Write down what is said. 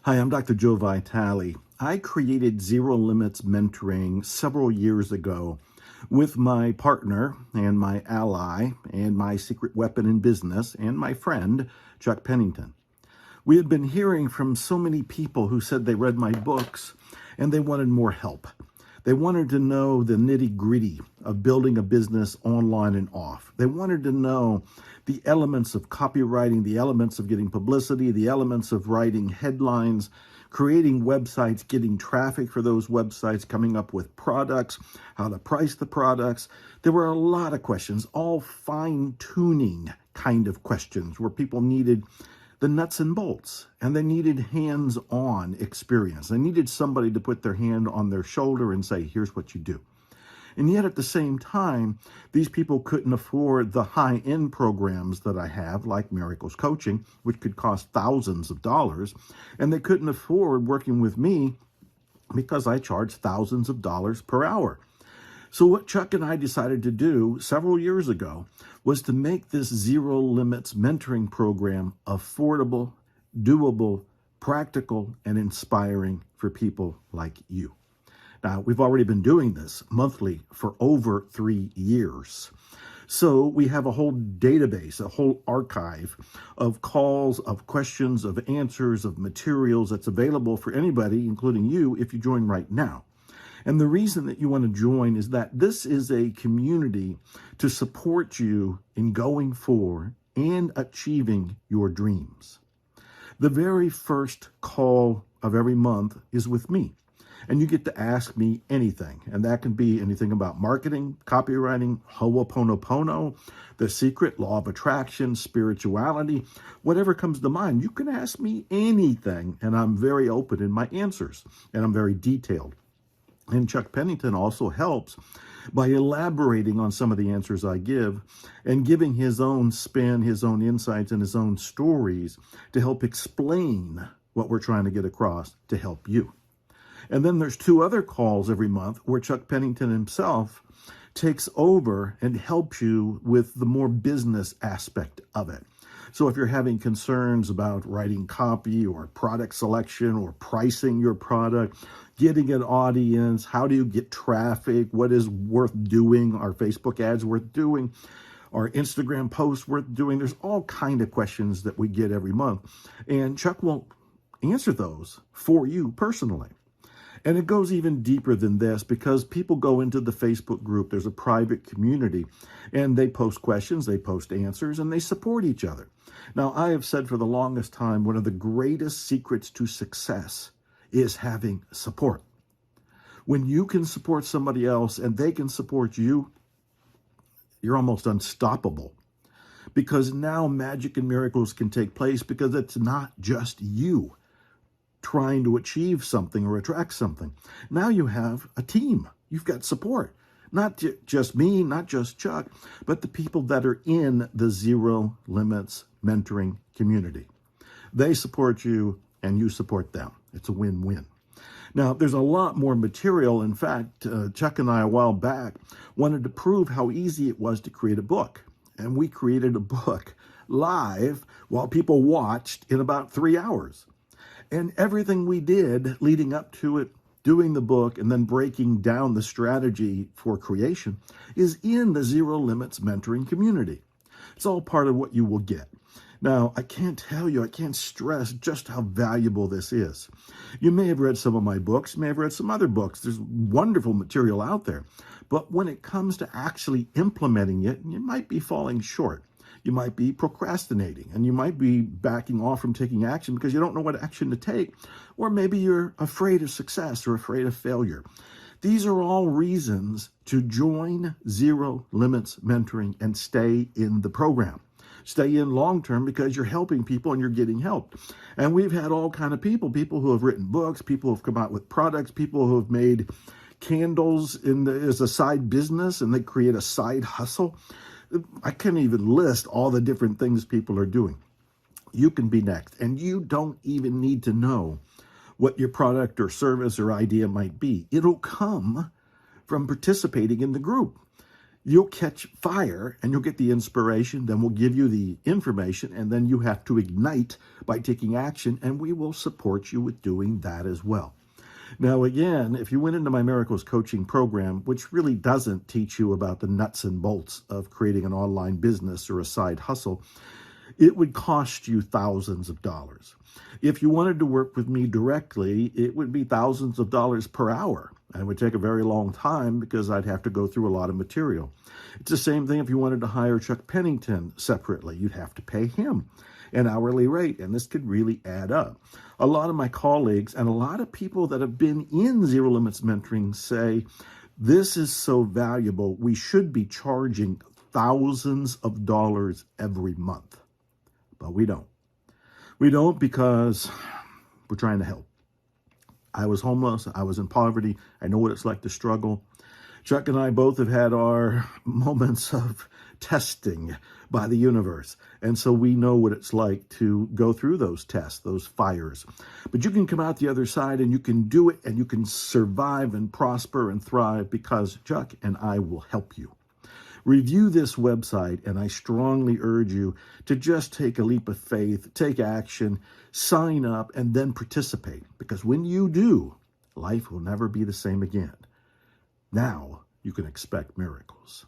Hi, I'm Dr. Joe Vitale. I created Zero Limits Mentoring several years ago with my partner and my ally and my secret weapon in business and my friend, Chuck Pennington. We had been hearing from so many people who said they read my books and they wanted more help. They wanted to know the nitty-gritty of building a business online and off. They wanted to know the elements of copywriting, the elements of getting publicity, the elements of writing headlines, creating websites, getting traffic for those websites, coming up with products, how to price the products. There were a lot of questions, all fine-tuning kind of questions where people needed the nuts and bolts, and they needed hands-on experience. They needed somebody to put their hand on their shoulder and say, here's what you do. And yet at the same time, these people couldn't afford the high-end programs that I have, like Miracles Coaching, which could cost thousands of dollars, and they couldn't afford working with me because I charge thousands of dollars per hour. So what Chuck and I decided to do several years ago was to make this Zero Limits mentoring program affordable, doable, practical, and inspiring for people like you. Now, we've already been doing this monthly for over 3 years. So we have a whole database, a whole archive of calls, of questions, of answers, of materials that's available for anybody, including you, if you join right now. And the reason that you want to join is that this is a community to support you in going for and achieving your dreams. The very first call of every month is with me. And you get to ask me anything. And that can be anything about marketing, copywriting, Ho'oponopono, The Secret, Law of Attraction, spirituality, whatever comes to mind. You can ask me anything, and I'm very open in my answers, and I'm very detailed. And Chuck Pennington also helps by elaborating on some of the answers I give and giving his own spin, his own insights, and his own stories to help explain what we're trying to get across to help you. And then there's 2 other calls every month where Chuck Pennington himself takes over and helps you with the more business aspect of it. So if you're having concerns about writing copy or product selection or pricing your product, getting an audience, how do you get traffic, what is worth doing, are Facebook ads worth doing, are Instagram posts worth doing, there's all kind of questions that we get every month. And Chuck will answer those for you personally. And it goes even deeper than this because people go into the Facebook group. There's a private community and they post questions, they post answers, and they support each other. Now, I have said for the longest time, one of the greatest secrets to success is having support. When you can support somebody else and they can support you, you're almost unstoppable. Because now magic and miracles can take place because it's not just you trying to achieve something or attract something. Now you have a team. You've got support. Not just me, not just Chuck, but the people that are in the Zero Limits mentoring community. They support you and you support them. It's a win-win. Now, there's a lot more material. In fact, Chuck and I a while back wanted to prove how easy it was to create a book. And we created a book live while people watched in about 3 hours. And everything we did leading up to it, doing the book, and then breaking down the strategy for creation is in the Zero Limits mentoring community. It's all part of what you will get. Now, I can't stress just how valuable this is. You may have read some of my books, you may have read some other books. There's wonderful material out there. But when it comes to actually implementing it, you might be falling short. You might be procrastinating, and you might be backing off from taking action because you don't know what action to take, or maybe you're afraid of success or afraid of failure. These are all reasons to join Zero Limits Mentoring and stay in the program. Stay in long-term because you're helping people and you're getting helped. And we've had all kind of people who have written books, people who have come out with products, people who have made candles as a side business and they create a side hustle. I can't even list all the different things people are doing. You can be next, and you don't even need to know what your product or service or idea might be. It'll come from participating in the group. you'll catch fire and you'll get the inspiration. Then we'll give you the information, and then you have to ignite by taking action, and we will support you with doing that as well. Now, again, if you went into my Miracles coaching program, which really doesn't teach you about the nuts and bolts of creating an online business or a side hustle, it would cost you thousands of dollars. If you wanted to work with me directly, it would be thousands of dollars per hour. And it would take a very long time because I'd have to go through a lot of material. It's the same thing if you wanted to hire Chuck Pennington separately. You'd have to pay him an hourly rate, and this could really add up. A lot of my colleagues and a lot of people that have been in Zero Limits Mentoring say, this is so valuable, we should be charging thousands of dollars every month. But we don't. We don't because we're trying to help. I was homeless. I was in poverty. I know what it's like to struggle. Chuck and I both have had our moments of testing by the universe. And so we know what it's like to go through those tests, those fires. But you can come out the other side and you can do it, and you can survive and prosper and thrive because Chuck and I will help you. Review this website, and I strongly urge you to just take a leap of faith, take action, sign up, and then participate. Because when you do, life will never be the same again. Now you can expect miracles.